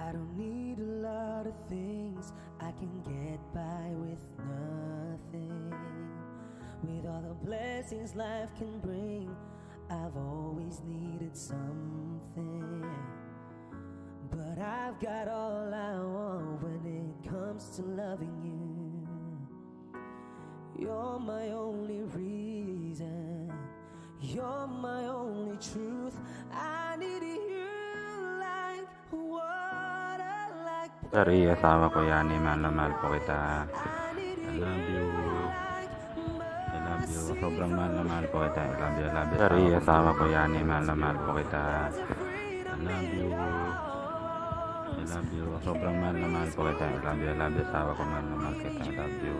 I don't need a lot of things, I can get by with nothing. With all the blessings life can bring, I've always needed something. But I've got all I want when it comes to loving you. You're my only reason, you're my only truth. I need you like water, like Sorry, asawa ko yan. Mahal na mahal po kita. I love you. I love you. Sobrang mahal na mahal po kita. I love you, I love you. Sorry, asawa ko yan. Mahal na mahal po kita. I love you. I love you. Sobrang mahal na mahal po kita. I love you, I love you. Asawa ko, mahal na mahal kita. I love you.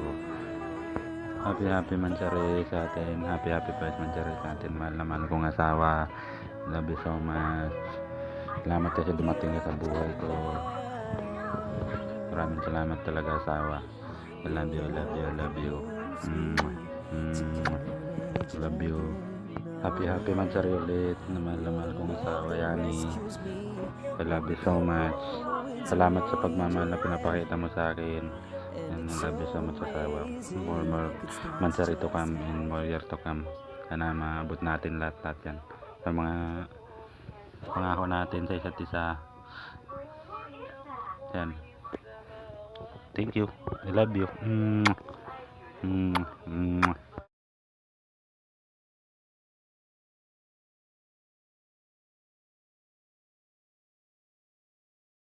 Happy Mansari sa atin. Happy Pride Mansari sa atin. Mahal na mahal kong asawa. Love you so much. Salamat kasi dumating ka sa buhay ko. Maraming salamat talaga, asawa. I love you, I love you, I love you. Love you. Happy Mansari ulit. Na mahal kong asawa, Yani. I love you so much. Salamat sa pagmamahal na pinapakita mo sa akin. And I love you so much, asawa. More Mansari to come and more years to come. Sana maabot natin lahat yan. Sa mga pangako natin sa isa't isa. Yan. Thank you. I love you.